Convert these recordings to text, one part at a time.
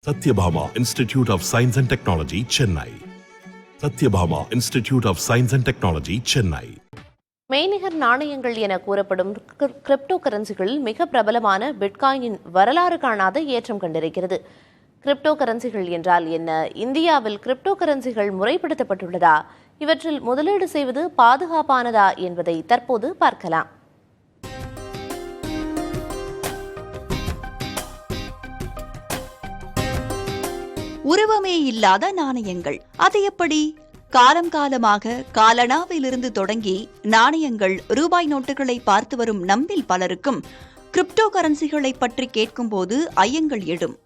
Satyabhama Institute of Science and Technology, Chennai. Satyabhama Institute of Science and Technology, Chennai. மெய்நிகர் நாணயங்கள் என கூறப்படும் crypto கரன்சிகளில் மிக பிரபலமான பிட்காயினின் வரலாறு காணாத ஏற்றம் கண்டிருக்கிறது. கிரிப்டோ கரன்சிகள் என்றால் என்ன? இந்தியாவில் கிரிப்டோ கரன்சிகள் முறைப்படுத்தப்பட்டுள்ளதா? இவற்றில் முதலீடு செய்வது பாதுகாப்பானதா என்பதை தற்போது பார்க்கலாம். உருவமே இல்லாத நாணயங்கள், அது எப்படி? காலம் காலமாக காலனாவிலிருந்து தொடங்கி நாணயங்கள், ரூபாய் நோட்டுகளை பார்த்து வரும் நம்மில் பலருக்கும் கிரிப்டோ கரன்சிகளை பற்றி கேட்கும்போது ஐயங்கள் எழும்.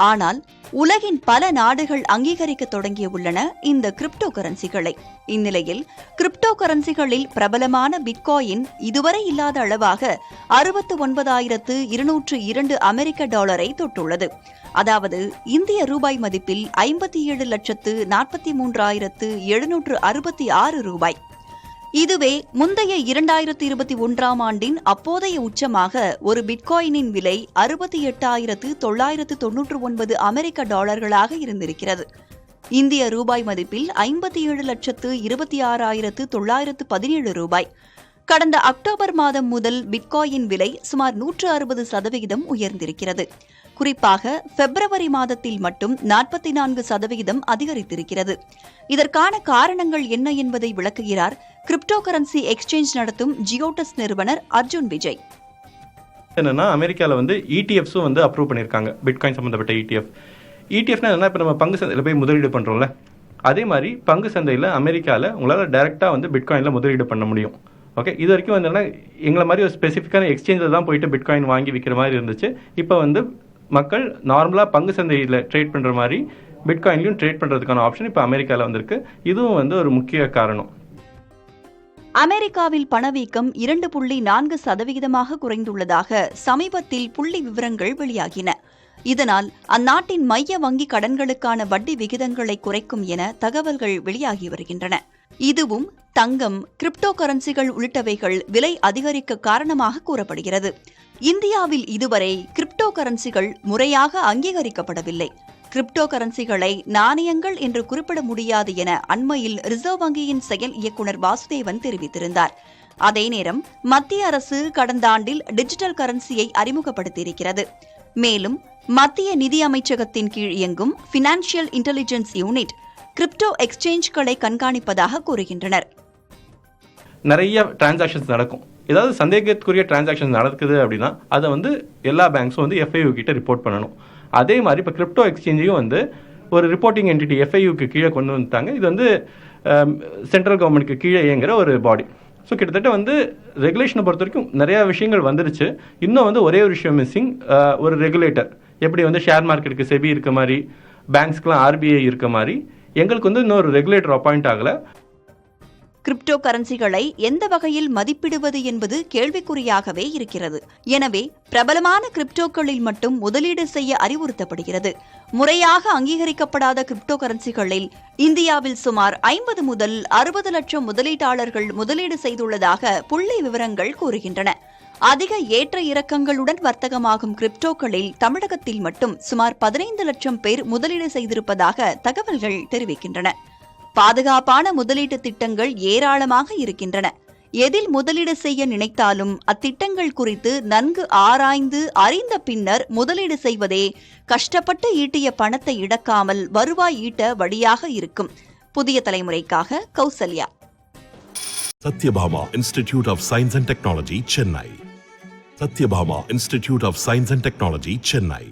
ஆனால் உலகின் பல நாடுகள் அங்கீகரிக்க தொடங்கியுள்ளன இந்த கிரிப்டோ கரன்சிகளை. இந்நிலையில் கிரிப்டோ கரன்சிகளில் பிரபலமான பிட்காயின் இதுவரை இல்லாத அளவாக 69,202 அமெரிக்க டாலரை தொட்டுள்ளது. அதாவது இந்திய ரூபாய் மதிப்பில் 57,43,766 ரூபாய். இதுவே முந்தைய 2021 ஆண்டின் அப்போதைய உச்சமாக ஒரு பிட்காயினின் விலை 68,999 அமெரிக்க டாலர்களாக இருந்திருக்கிறது. இந்திய ரூபாய் மதிப்பில் 57,26,917 ரூபாய். கடந்த அக்டோபர் மாதம் முதல் பிட்காயின் விலை சுமார் 160% உயர்ந்திருக்கிறது. குறிப்பாக பிப்ரவரி மாதத்தில் மட்டும் 44% அதிகரித்திருக்கிறது. இதற்கான காரணங்கள் என்ன என்பதை விளக்குகிறார் கிரிப்டோ கரன்சி எக்ஸ்சேஞ்ச் நடத்தும் ஜியோடஸ் நிறுவனர் அர்ஜுன் விஜய். என்னன்னா, அமெரிக்காவில் ETFஸும் அப்ரூவ் பண்ணியிருக்காங்க, பிட்காயின் சம்பந்தப்பட்ட ETFனா என்ன? இப்போ நம்ம பங்கு சந்தையில் போய் முதலீடு பண்ணுறோம்ல, அதே மாதிரி பங்கு சந்தையில் அமெரிக்காவில் உங்களால் டைரெக்டாக பிட்காயினில் முதலீடு பண்ண முடியும். ஓகே, இது வரைக்கும் எங்களை மாதிரி ஒரு ஸ்பெசிஃபிக்கான எக்ஸ்சேஞ்சில் தான் போயிட்டு பிட்காயின் வாங்கி விற்கிற மாதிரி இருந்துச்சு. இப்போ மக்கள் நார்மலாக பங்கு சந்தையில் ட்ரேட் பண்ணுற மாதிரி பிட்காயின்லையும் ட்ரேட் பண்ணுறதுக்கான ஆப்ஷன் இப்போ அமெரிக்காவில் வந்திருக்கு. இதுவும் ஒரு முக்கிய காரணம். அமெரிக்காவில் பணவீக்கம் 2.4% குறைந்துள்ளதாக சமீபத்தில் புள்ளி விவரங்கள் வெளியாகின. இதனால் அந்நாட்டின் மைய வங்கி கடன்களுக்கான வட்டி விகிதங்களை குறைக்கும் என தகவல்கள் வெளியாகி வருகின்றன. இதுவும் தங்கம், கிரிப்டோ கரன்சிகள் உள்ளிட்டவைகள் விலை அதிகரிக்க காரணமாக கூறப்படுகிறது. இந்தியாவில் இதுவரை கிரிப்டோ கரன்சிகள் முறையாக அங்கீகரிக்கப்படவில்லை. கிரிப்டோ கரன்சிகளை நாணயங்கள் என்று குறிப்பிட முடியாது என அண்மையில் ரிசர்வ் வங்கியின் செயல் இயக்குநர் வாசுதேவன் தெரிவித்திருந்தார். அதே நேரம் மத்திய அரசு கடந்த ஆண்டில் டிஜிட்டல் கரன்சியை அறிமுகப்படுத்தியிருக்கிறது. மேலும் மத்திய நிதி அமைச்சகத்தின் கீழ் இயங்கும் பினான்சியல் இன்டெலிஜென்ஸ் யூனிட் கிரிப்டோ எக்ஸ்சேஞ்ச்களை கண்காணிப்பதாக கூறுகின்றனர். நிறைய டிரான்சாக்ஷன்ஸ் நடக்கும். ஏதாவது சந்தேகத்துக்குரிய டிரான்சாக்ஷன் நடக்குது அப்படின்னா அதை எல்லா பேங்க்ஸும் FIU கிட்ட ரிப்போர்ட் பண்ணணும். அதே மாதிரி இப்போ கிரிப்டோ எக்ஸ்சேஞ்சையும் ஒரு ரிப்போர்ட்டிங் என்டிட்டி FIUக்கு கீழே கொண்டு வந்துட்டாங்க. இது சென்ட்ரல் கவர்மெண்ட்டுக்கு கீழே இயங்குகிற ஒரு பாடி. ஸோ கிட்டத்தட்ட ரெகுலேஷனை பொறுத்த வரைக்கும் நிறையா விஷயங்கள் வந்துருச்சு. இன்னும் ஒரே ஒரு விஷயம் மிஸ்ஸிங். ஒரு ரெகுலேட்டர் எப்படி ஷேர் மார்க்கெட்டுக்கு செபி இருக்க மாதிரி, பேங்க்ஸ்க்கெலாம் RBI இருக்க மாதிரி எங்களுக்கு இன்னொரு ரெகுலேட்டர் அப்பாயிண்ட் ஆகலை. கிரிப்டோ கரன்சிகளை எந்த வகையில் மதிப்பிடுவது என்பது கேள்விக்குறியாகவே இருக்கிறது. எனவே பிரபலமான கிரிப்டோக்களில் மட்டும் முதலீடு செய்ய அறிவுறுத்தப்படுகிறது. முறையாக அங்கீகரிக்கப்படாத கிரிப்டோ கரன்சிகளில் இந்தியாவில் சுமார் 50 முதல் 60 லட்சம் முதலீட்டாளர்கள் முதலீடு செய்துள்ளதாக புள்ளி விவரங்கள் கூறுகின்றன. அதிக ஏற்ற இறக்கங்களுடன் வர்த்தகமாகும் கிரிப்டோக்களில் தமிழகத்தில் மட்டும் சுமார் 15 லட்சம் பேர் முதலீடு செய்திருப்பதாக தகவல்கள் தெரிவிக்கின்றன. பாதுகாப்பான முதலீட்டு திட்டங்கள் ஏராளமாக இருக்கின்றன. எதில் முதலீடு செய்ய நினைத்தாலும் அத்திட்டங்கள் குறித்து நன்கு ஆராய்ந்து அறிந்த பின்னர் முதலீடு செய்வதே கஷ்டப்பட்டு ஈட்டிய பணத்தை இழக்காமல் வருவாய் ஈட்ட வழியாக இருக்கும். புதிய தலைமுறைக்காக Kausalya. Satyabhama Institute of Science and Technology, Chennai. Satyabhama Institute of Science and Technology, Chennai.